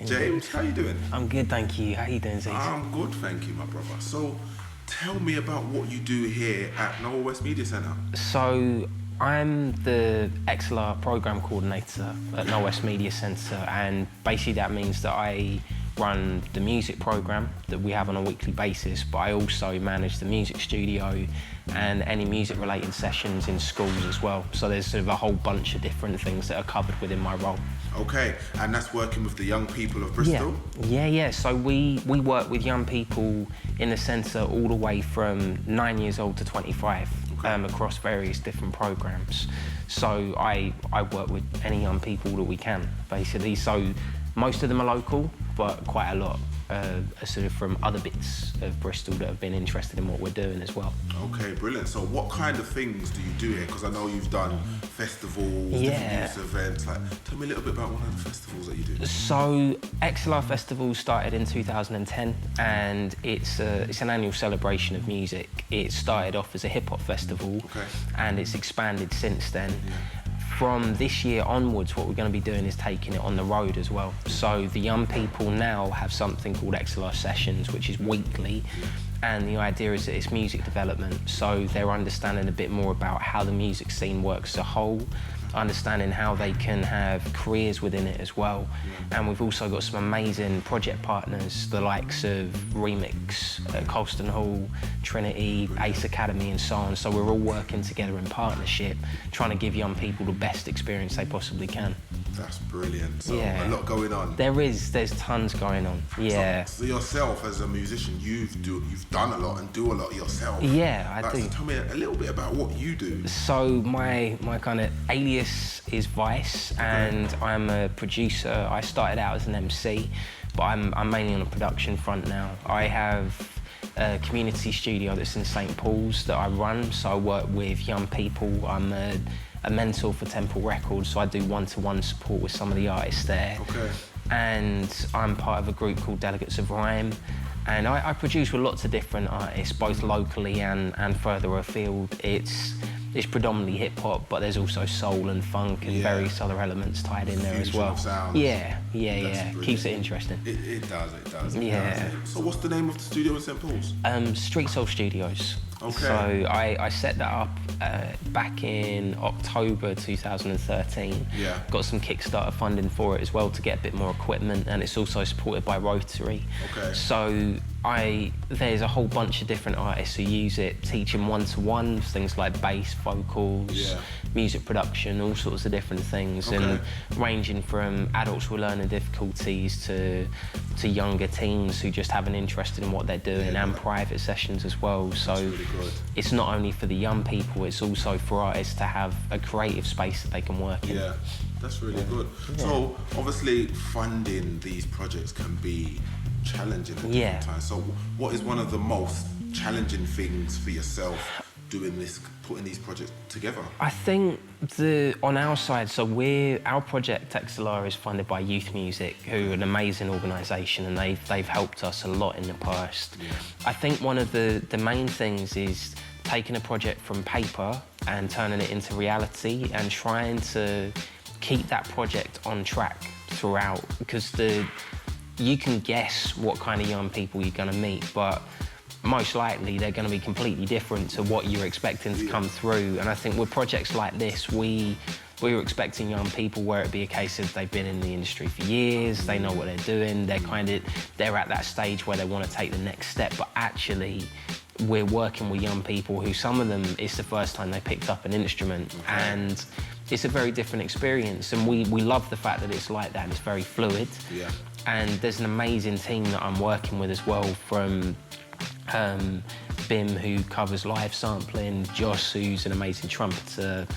James, how you doing? I'm good, thank you. How you doing, Zeke? I'm good, thank you, my brother. So, tell me about what you do here at Noah West Media Centre. So, I'm the XLR program coordinator at Noah West Media Centre, and basically that means that I run the music program that we have on a weekly basis, but I also manage the music studio and any music related sessions in schools as well. So there's sort of a whole bunch of different things that are covered within my role. Okay, and that's working with the young people of Bristol? Yeah. So we work with young people in the centre all the way from 9 years old to 25. Okay. Across various different programs. So I work with any young people that we can, basically. So most of them are local, but quite a lot are sort of from other bits of Bristol that have been interested in what we're doing as well. Okay, brilliant. So what kind of things do you do here? Because I know you've done festivals, different youth events. Tell me a little bit about one of the festivals that you do. So XLR Festival started in 2010, and it's an annual celebration of music. It started off as a hip-hop festival, and it's expanded since then. Yeah. From this year onwards, what we're going to be doing is taking it on the road as well. So the young people now have something called XLR Sessions, which is weekly, and the idea is that it's music development. So they're understanding a bit more about how the music scene works as a whole, understanding how they can have careers within it as well. And we've also got some amazing project partners, the likes of Remix, Colston Hall, Trinity, Ace Academy and so on. So we're all working together in partnership, trying to give young people the best experience they possibly can. That's brilliant. So a lot going on. There's tons going on. Yeah. So yourself as a musician, you've done a lot and do a lot yourself. Yeah, I do. So tell me a little bit about what you do. So my kind of alias is Vice, and I'm a producer. I started out as an MC, but I'm mainly on the production front now. I have a community studio that's in St Paul's that I run, so I work with young people. I'm a mentor for Temple Records, so I do one-to-one support with some of the artists there. Okay. And I'm part of a group called Delegates of Rhyme, and I produce with lots of different artists, both locally and further afield. It's predominantly hip-hop, but there's also soul and funk and various other elements tied in there as well. Sounds. Yeah. Keeps it interesting. It does. Yeah. So what's the name of the studio in St Paul's? Street Soul Studios. Okay. So I set that up back in October 2013. Yeah. Got some Kickstarter funding for it as well to get a bit more equipment, and it's also supported by Rotary. Okay. So there's a whole bunch of different artists who use it, teaching one-to-ones, things like bass, vocals, music production, all sorts of different things, and ranging from adults with learning difficulties to younger teens who just have an interest in what they're doing, and private sessions as well. So really it's not only for the young people, it's also for artists to have a creative space that they can work in. Yeah, that's really good. Yeah. So obviously funding these projects can be challenging at different times. So what is one of the most challenging things for yourself putting these projects together? I think on our side, so our project XLR is funded by Youth Music, who are an amazing organisation, and they've helped us a lot in the past. Yeah. I think one of the main things is taking a project from paper and turning it into reality and trying to keep that project on track throughout, because you can guess what kind of young people you're going to meet, but most likely they're going to be completely different to what you're expecting to come through. And I think with projects like this, we were expecting young people where it'd be a case of they've been in the industry for years, they know what they're doing, they're at that stage where they want to take the next step, but actually we're working with young people who, some of them, it's the first time they picked up an instrument, and it's a very different experience, and we love the fact that it's like that, and it's very fluid. Yeah. And there's an amazing team that I'm working with as well, from Bim, who covers live sampling, Josh, who's an amazing trumpeter,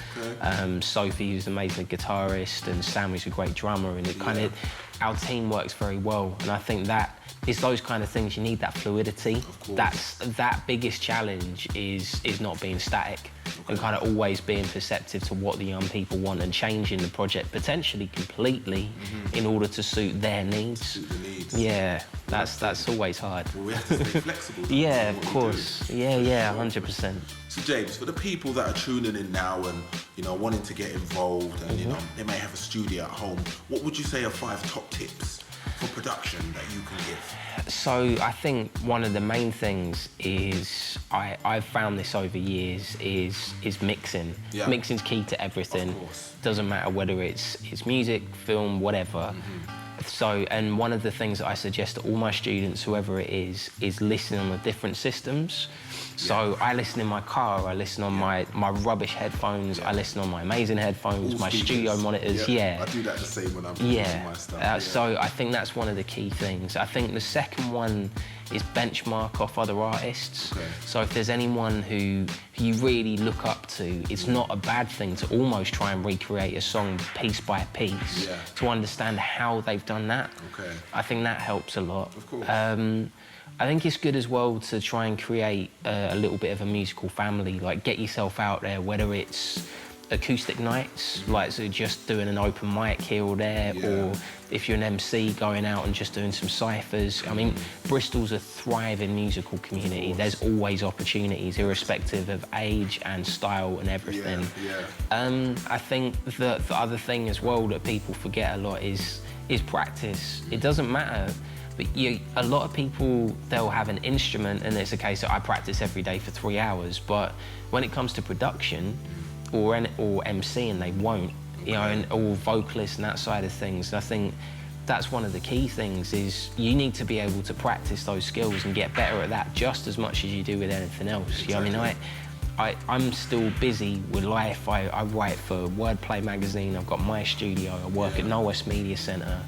Sophie, who's an amazing guitarist, and Sam, who's a great drummer, and our team works very well, and I think that it's those kind of things, you need that fluidity. That biggest challenge is not being static and kind of always being perceptive to what the young people want and changing the project potentially completely in order to suit their needs. Suit the needs. Yeah, that's always hard. Well, we have to stay flexible. Yeah, of course. Yeah, 100%. So James, for the people that are tuning in now and wanting to get involved and they may have a studio at home, what would you say are 5 top tips for production that you can give? So I think one of the main things is, I've found this over years, is mixing. Yeah. Mixing's key to everything. Of course. Doesn't matter whether it's music, film, whatever. So, and one of the things that I suggest to all my students, whoever it is listening on the different systems. So I listen in my car, I listen on my rubbish headphones, I listen on my amazing headphones, All my speakers. studio monitors, yeah. I do that the same when I'm producing my stuff. So I think that's one of the key things. I think the second one is benchmark off other artists. Okay. So if there's anyone who you really look up to, it's not a bad thing to almost try and recreate a song piece by piece to understand how they've done that. Okay. I think that helps a lot. Of course. I think it's good as well to try and create a little bit of a musical family, like get yourself out there, whether it's acoustic nights, like so just doing an open mic here or there, or if you're an MC going out and just doing some cyphers. I mean, Bristol's a thriving musical community. There's always opportunities, irrespective of age and style and everything. I think the other thing as well that people forget a lot is practice. It doesn't matter. But a lot of people, they'll have an instrument and it's a case that I practice every day for 3 hours, but when it comes to production or MCing, they won't, you know, or vocalists and that side of things. I think that's one of the key things is you need to be able to practice those skills and get better at that just as much as you do with anything else. You know what I mean? I'm still busy with life. I write for Wordplay magazine, I've got my studio, I work at No West Media Centre.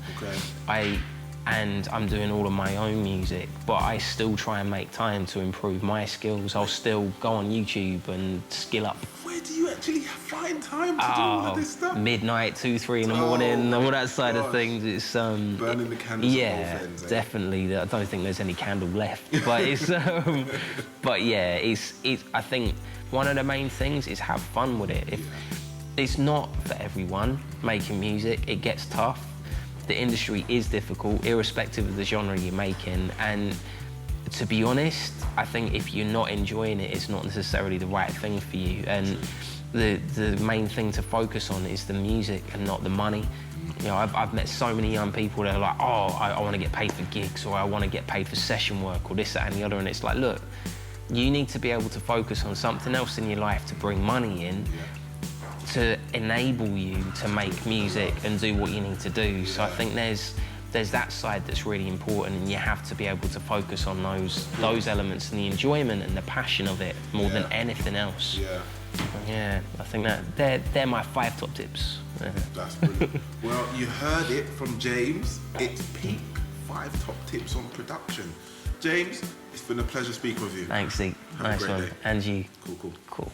And I'm doing all of my own music, but I still try and make time to improve my skills. I'll still go on YouTube and skill up. Where do you actually find time to do all of this stuff? Midnight, 2, 3 in the morning, all that side of things. It's burning the candles at both ends, definitely. I don't think there's any candle left, but it's but yeah, it's. I think one of the main things is have fun with it. It's not for everyone making music. It gets tough. The industry is difficult, irrespective of the genre you're making, and to be honest, I think if you're not enjoying it, it's not necessarily the right thing for you. And the main thing to focus on is the music and not the money. You know, I've met so many young people that are like, oh, I want to get paid for gigs, or I want to get paid for session work, or this, that, and the other, and it's like, look, you need to be able to focus on something else in your life to bring money in, to enable you to make music and do what you need to do. So I think there's that side that's really important, and you have to be able to focus on those elements and the enjoyment and the passion of it more than anything else. I think that they're my 5 top tips. That's brilliant. Well, you heard it from James. It's peak 5 top tips on production. James, it's been a pleasure speaking with you. Thanks, Zeke. Nice one. Day. And you. Cool. Cool.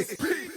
It's peak.